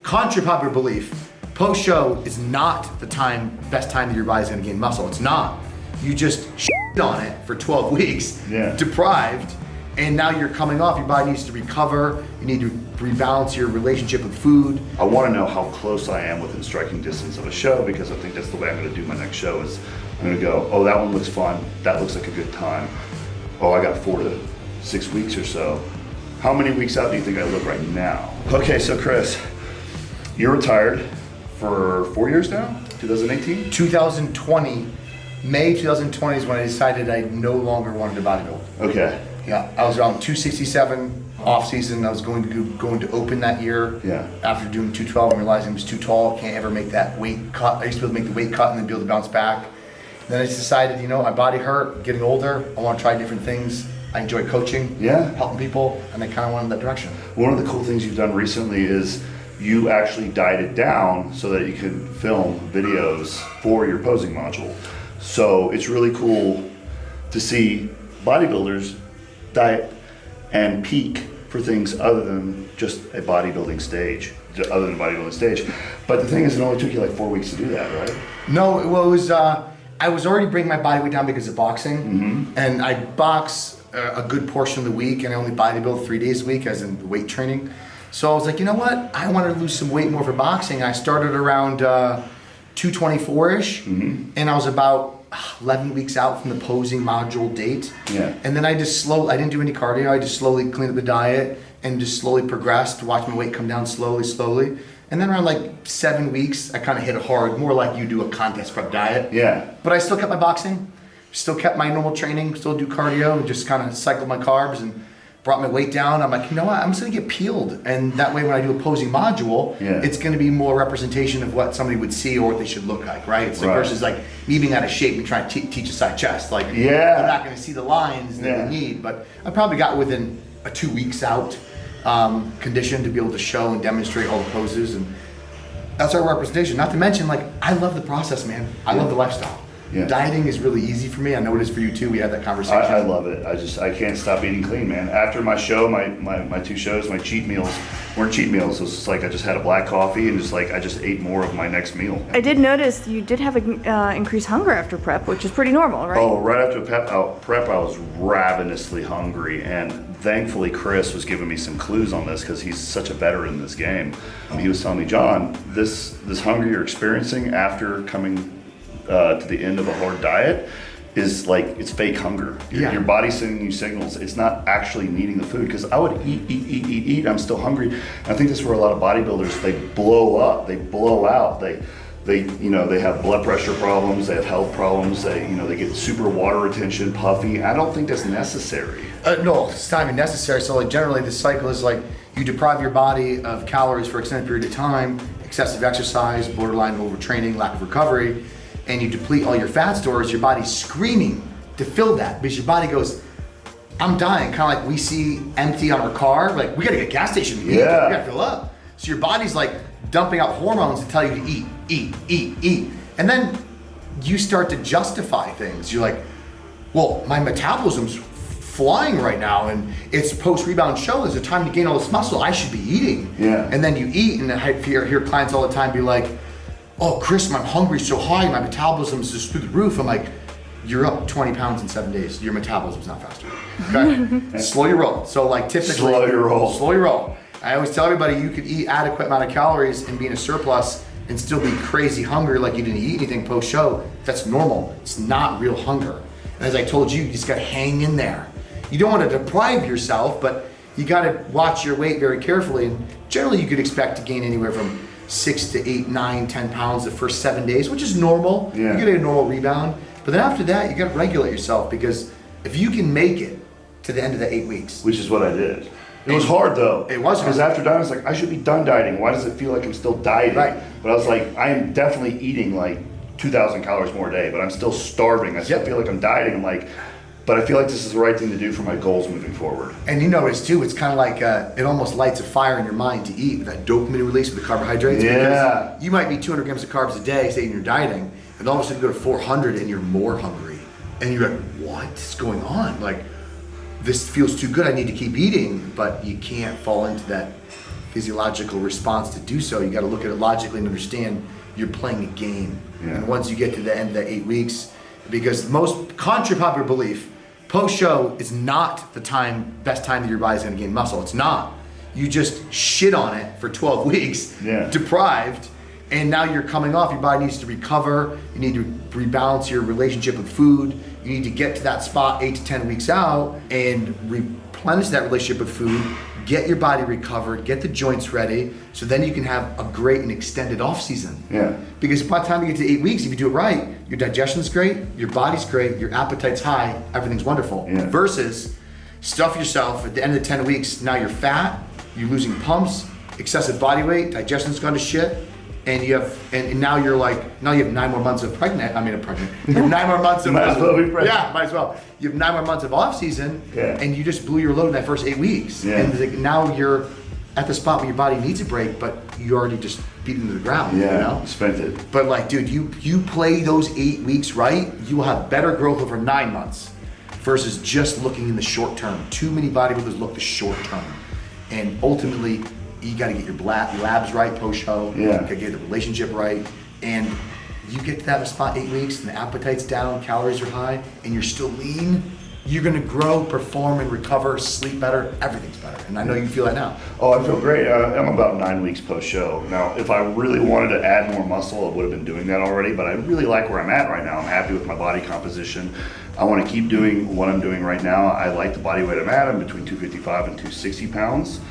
contrary to popular belief, post-show is not the best time that your body's gonna gain muscle. It's not. You just shit on it for 12 weeks, deprived, and now you're coming off. Your body needs to recover. You need to rebalance your relationship with food. I want to know how close I am within striking distance of a show, because I think that's the way I'm going to do my next show. Is I'm going to go, oh, that one looks fun. That looks like a good time. Oh, I got 4 to 6 weeks or so. How many weeks out do you think I look right now? Okay, so Chris, you're retired for 4 years now? 2018? 2020, May 2020 is when I decided I no longer wanted to bodybuild. Okay. Yeah, I was around 267 off season. I was going to open that year. Yeah. After doing 212 and realizing I was too tall, can't ever make that weight cut. I used to be able to make the weight cut and then be able to bounce back. Then I just decided, my body hurt, getting older. I want to try different things. I enjoy coaching, helping people, and I kind of went in that direction. One of the cool things you've done recently is you actually dieted down so that you could film videos for your posing module. So it's really cool to see bodybuilders diet and peak for things other than just a bodybuilding stage, But the thing is, it only took you like 4 weeks to do that, right? No, well, it was, I was already bringing my body weight down because of boxing, and I box a good portion of the week, and I only bodybuild 3 days a week, as in weight training. So I was like, you know what? I wanted to lose some weight more for boxing. I started around 224-ish, and I was about 11 weeks out from the posing module date. Yeah. And then I didn't do any cardio. I just slowly cleaned up the diet and just slowly progressed, watched my weight come down slowly. And then around like 7 weeks, I kind of hit it hard, more like you do a contest prep diet. Yeah. But I still kept my boxing, still kept my normal training, still do cardio, and just kind of cycled my carbs and brought my weight down. I'm like, you know what? I'm just gonna get peeled, and that way when I do a posing module, it's gonna be more representation of what somebody would see or what they should look like, right? It's like versus like me being out of shape and trying to teach a side chest. Like, I'm not gonna see the lines that we need, but I probably got within a 2 weeks out condition to be able to show and demonstrate all the poses, and that's our representation. Not to mention, like, I love the process, man. I love the lifestyle. Yeah. Dieting is really easy for me. I know it is for you too. We had that conversation. I love it. I can't stop eating clean, man. After my show, my 2 shows, my cheat meals weren't cheat meals. It was just like I just had a black coffee and just like I just ate more of my next meal. I did notice you did have increased hunger after prep, which is pretty normal, right? Oh, right after prep, I was ravenously hungry, and thankfully Chris was giving me some clues on this because he's such a veteran in this game. He was telling me, John, this hunger you're experiencing after coming to the end of a hard diet is like, it's fake hunger. Your body's sending you signals. It's not actually needing the food, because I would eat, I'm still hungry. And I think that's where a lot of bodybuilders, they blow up, they blow out, they have blood pressure problems, they have health problems, they get super water retention, puffy. I don't think that's necessary. No, it's not even necessary. So like generally the cycle is like you deprive your body of calories for an extended period of time, excessive exercise, borderline overtraining, lack of recovery, and you deplete all your fat stores. Your body's screaming to fill that because your body goes, I'm dying. Kind of like we see empty on our car, like we gotta get a gas station to eat, we gotta fill up. So your body's like dumping out hormones to tell you to eat. And then you start to justify things. You're like, well, my metabolism's flying right now and it's post-rebound show. There's a time to gain all this muscle. I should be eating. Yeah. And then you eat, and I hear clients all the time be like, oh, Chris, my hungry's so high, my metabolism's just through the roof. I'm like, you're up 20 pounds in 7 days. Your metabolism's not faster. Okay? Slow your roll. So like typically, slow your roll. I always tell everybody you could eat adequate amount of calories and be in a surplus and still be crazy hungry like you didn't eat anything post-show. That's normal. It's not real hunger. And as I told you, you just gotta hang in there. You don't wanna deprive yourself, but you gotta watch your weight very carefully. And generally you could expect to gain anywhere from 6 to 8, 9, 10 pounds the first 7 days, which is normal. Yeah. You get a normal rebound. But then after that, you gotta regulate yourself, because if you can make it to the end of the 8 weeks. Which is what I did. It was hard though. It was hard. Because after dieting, I was like, I should be done dieting. Why does it feel like I'm still dieting? Right. But I was like, I am definitely eating like 2,000 calories more a day, but I'm still starving. I still feel like I'm dieting. I'm like, but I feel like this is the right thing to do for my goals moving forward. And you notice too, it's kind of like it almost lights a fire in your mind to eat, that dopamine release with the carbohydrates. Yeah. Because you might be 200 grams of carbs a day, say you're dieting, and all of a sudden you go to 400 and you're more hungry. And you're like, what's going on? Like, this feels too good, I need to keep eating, but you can't fall into that physiological response to do so. You got to look at it logically and understand you're playing a game. Yeah. And once you get to the end of the 8 weeks, because most contrary to popular belief, post-show is not the best time that your body's going to gain muscle. It's not. You just shit on it for 12 weeks, deprived, and now you're coming off. Your body needs to recover. You need to rebalance your relationship with food. You need to get to that spot 8 to 10 weeks out and replenish that relationship with food, get your body recovered, get the joints ready, so then you can have a great and extended off season. Yeah. Because by the time you get to 8 weeks, if you do it right, your digestion's great, your body's great, your appetite's high, everything's wonderful. Yeah. Versus stuff yourself at the end of the 10 weeks, now you're fat, you're losing pumps, excessive body weight, digestion's gone to shit, and you have, and now you're like, now you have 9 more months of pregnant. You have 9 more months of Might as well be pregnant. Yeah, might as well. You have 9 more months of off season, and you just blew your load in that first 8 weeks. Yeah. And like, now you're at the spot where your body needs a break, but you already just beat it into the ground. Yeah, you know? spent it. But like, dude, you play those 8 weeks right, you will have better growth over 9 months versus just looking in the short term. Too many bodybuilders look the short term, and ultimately, you got to get your labs right post-show. Yeah. You got to get the relationship right, and you get to that spot 8 weeks, and the appetite's down, calories are high, and you're still lean. You're gonna grow, perform, and recover, sleep better. Everything's better, and I know you feel that now. Oh, I feel great. I'm about 9 weeks post-show. Now, if I really wanted to add more muscle, I would have been doing that already, but I really like where I'm at right now. I'm happy with my body composition. I want to keep doing what I'm doing right now. I like the body weight I'm at. I'm between 255 and 260 pounds.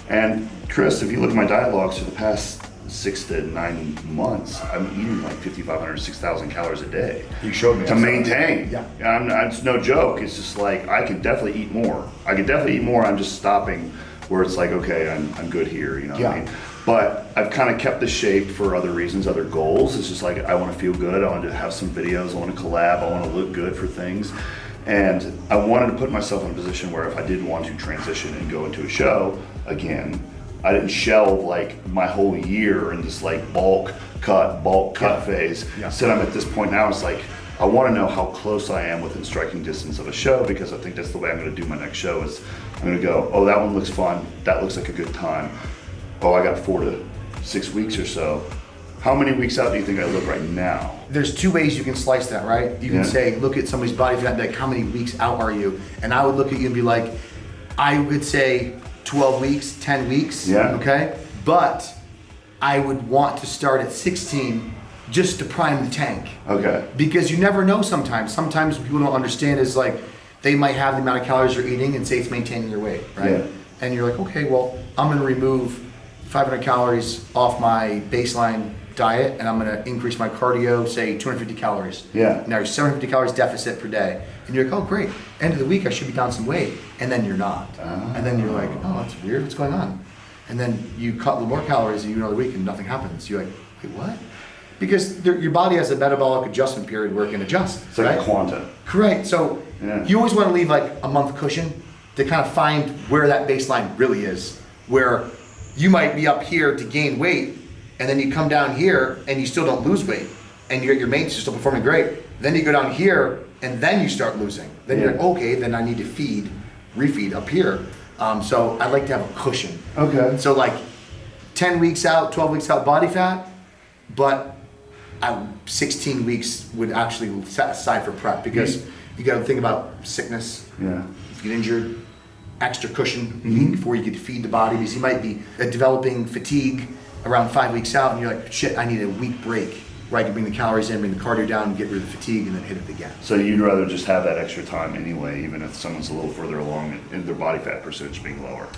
And Chris, if you look at my diet logs for the past 6 to 9 months, I'm eating like 5,500, 6,000 calories a day. You showed me to maintain. Yeah. It's no joke. It's just like I could definitely eat more. I'm just stopping where it's like, okay, I'm good here. You know what I mean? But I've kind of kept the shape for other reasons, other goals. It's just like I want to feel good. I want to have some videos. I want to collab. I want to look good for things. And I wanted to put myself in a position where if I did want to transition and go into a show again, I didn't shelve like my whole year in this like bulk cut phase. Yeah. So I'm at this point now, it's like, I want to know how close I am within striking distance of a show, because I think that's the way I'm going to do my next show is I'm going to go, oh, that one looks fun. That looks like a good time. Oh, I got 4 to 6 weeks or so. How many weeks out do you think I look right now? There's 2 ways you can slice that, right? You can say, look at somebody's body fat, like how many weeks out are you? And I would look at you and be like, I would say 12 weeks, 10 weeks, okay? But I would want to start at 16 just to prime the tank. Okay. Because you never know sometimes. Sometimes people don't understand is like, they might have the amount of calories you're eating and say it's maintaining your weight, right? Yeah. And you're like, okay, well, I'm gonna remove 500 calories off my baseline diet, and I'm gonna increase my cardio, say 250 calories. Yeah. Now you're 750 calories deficit per day. And you're like, oh great, end of the week I should be down some weight. And then you're not. And then you're like, oh, that's weird, what's going on? And then you cut a little more calories and you another week and nothing happens. You're like, wait, what? Because your body has a metabolic adjustment period where it can adjust. It's like a quanta. Correct. So you always want to leave like a month cushion to kind of find where that baseline really is. Where you might be up here to gain weight, and then you come down here and you still don't lose weight, and your maintenance is still performing great. Then you go down here and then you start losing. Then you're like, okay, then I need to refeed up here. So I like to have a cushion. Okay. So like 10 weeks out, 12 weeks out body fat, but 16 weeks would actually set aside for prep, because you got to think about sickness. Yeah. If you get injured, extra cushion you need before you get to feed the body, because you might be developing fatigue around 5 weeks out, and you're like, shit, I need a week break where I can bring the calories in, bring the cardio down, get rid of the fatigue, and then hit it again. So you'd rather just have that extra time anyway, even if someone's a little further along in their body fat percentage being lower.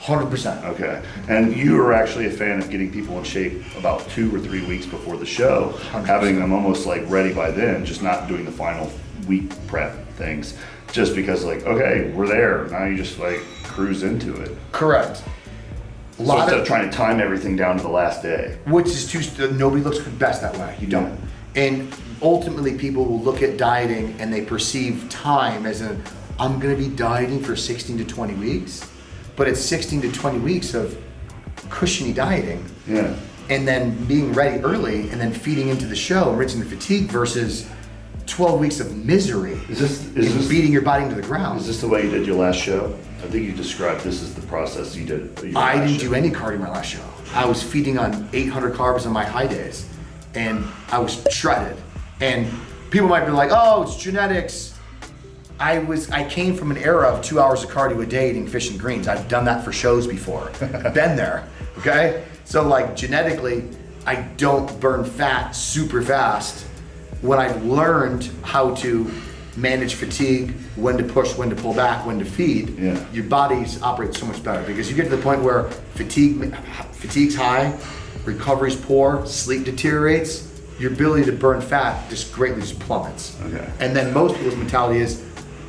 100%. Okay. And you are actually a fan of getting people in shape about 2 or 3 weeks before the show, 100%. having them almost like ready by then, just not doing the final week prep things, just because like, okay, we're there. Now you just like cruise into it. Correct. So instead of trying to time everything down to the last day. Which is nobody looks best that way. You don't. And ultimately, people will look at dieting and they perceive time as I'm going to be dieting for 16 to 20 weeks, but it's 16 to 20 weeks of cushiony dieting. And then being ready early and then feeding into the show and rinsing the fatigue versus 12 weeks of misery. Is this beating your body into the ground. Is this the way you did your last show? I think you described this as the process you did. I didn't do any cardio my last show. I was feeding on 800 carbs on my high days, and I was shredded. And people might be like, "Oh, it's genetics." I came from an era of 2 hours of cardio a day eating fish and greens. I've done that for shows before. Been there, okay? So like genetically, I don't burn fat super fast. When I've learned how to manage fatigue, when to push, when to pull back, when to feed, your body's operates so much better because you get to the point where fatigue's high, recovery's poor, sleep deteriorates, your ability to burn fat just greatly plummets. Okay. And then most people's mentality is,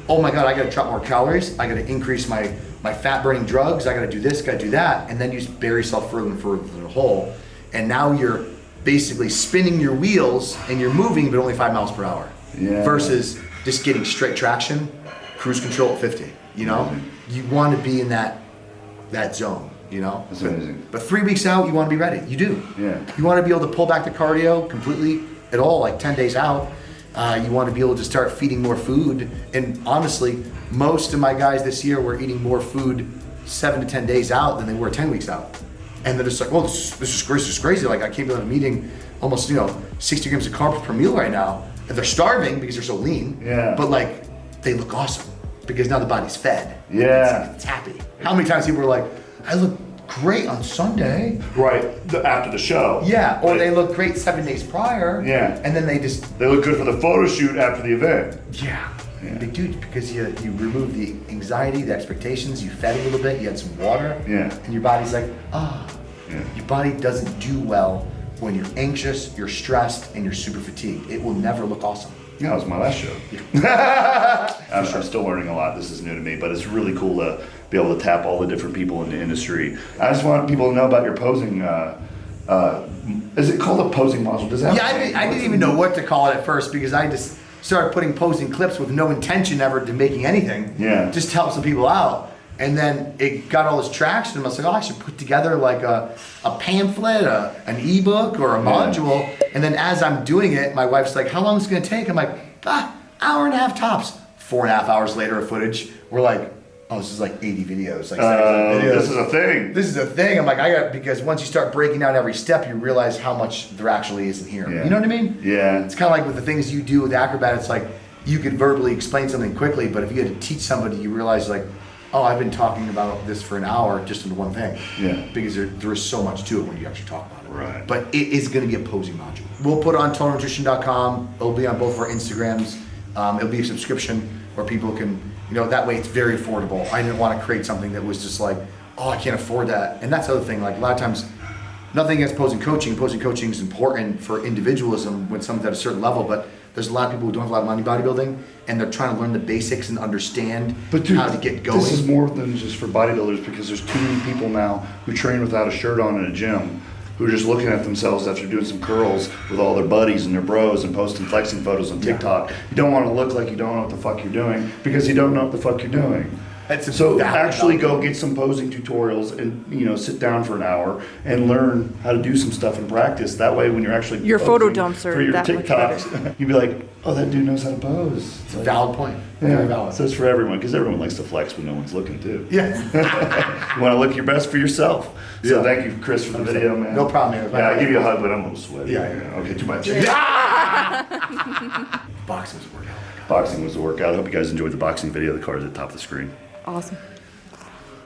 oh my God, I gotta drop more calories, I gotta increase my fat burning drugs, I gotta do this, gotta do that, and then you just bury yourself further and further in the hole. And now you're basically spinning your wheels and you're moving but only 5 miles per hour. Yeah. Versus just getting straight traction, cruise control at 50, you know? You wanna be in that zone, you know? That's amazing. But 3 weeks out, you wanna be ready, you do. Yeah. You wanna be able to pull back the cardio completely at all, like 10 days out. You want to be able to start feeding more food. And honestly, most of my guys this year were eating more food 7 to 10 days out than they were 10 weeks out. And they're just like, well, this is crazy. Like I can't believe I'm eating almost, 60 grams of carbs per meal right now. And they're starving because they're so lean. Yeah. But like, they look awesome because now the body's fed. Yeah. It's happy. How many times people were like, I look great on Sunday. Right, after the show. Yeah, or Right. they look great 7 days prior. Yeah. And then they look good for the photo shoot after the event. Yeah. They do because you remove the anxiety, the expectations, you fed a little bit, you had some water. Yeah. And your body's like, Yeah. Your body doesn't do well when you're anxious, you're stressed, and you're super fatigued. It will never look awesome. Yeah, it was my last show. I'm still learning a lot. This is new to me, but it's really cool to be able to tap all the different people in the industry. I just want people to know about your posing. Is it called a posing module? Does that? Yeah, I didn't even know what to call it at first because I just started putting posing clips with no intention ever to making anything. Yeah. Just to help some people out. And then it got all this traction. And I was like, I should put together like a pamphlet, an ebook, or a module. And then as I'm doing it, my wife's like, how long is it going to take? I'm like, hour and a half tops. 4.5 hours later of footage. We're like, oh, this is like 80 videos. Like 70 videos. This is a thing. This is a thing. I'm like, because once you start breaking down every step, you realize how much there actually is in here. Yeah. You know what I mean? Yeah. It's kind of like with the things you do with Acrobat, it's like you could verbally explain something quickly, but if you had to teach somebody, you realize like, oh, I've been talking about this for an hour just in one thing. Yeah. Because there is so much to it when you actually talk about it. Right. But it is going to be a posing module. We'll put it on totalnutrition.com. It'll be on both of our Instagrams. It'll be a subscription where people can, that way it's very affordable. I didn't want to create something that was just like, oh, I can't afford that. And that's the other thing. Like a lot of times, nothing against posing coaching. Posing coaching is important for individualism when someone's at a certain level, but there's a lot of people who don't have a lot of money bodybuilding and they're trying to learn the basics and understand how to get going. This is more than just for bodybuilders because there's too many people now who train without a shirt on in a gym who are just looking at themselves after doing some curls with all their buddies and their bros and posting flexing photos on TikTok. You don't want to look like you don't know what the fuck you're doing because you don't know what the fuck you're doing. So actually go get some posing tutorials and sit down for an hour and learn how to do some stuff and practice. That way when you're actually Your photo posing dumps are for your that much better. TikToks, you'd be like, oh, that dude knows how to pose. It's a valid point. Very valid. So it's for everyone because everyone likes to flex when no one's looking too. Yeah. You want to look your best for yourself. So Yeah. thank you, Chris, for the video, man. No problem, man. Yeah, I give you a hug, but I'm a little sweaty. Yeah. Okay, too much. Boxing was a workout. Boxing was a workout. I hope you guys enjoyed the boxing video. The card's at the top of the screen. Awesome.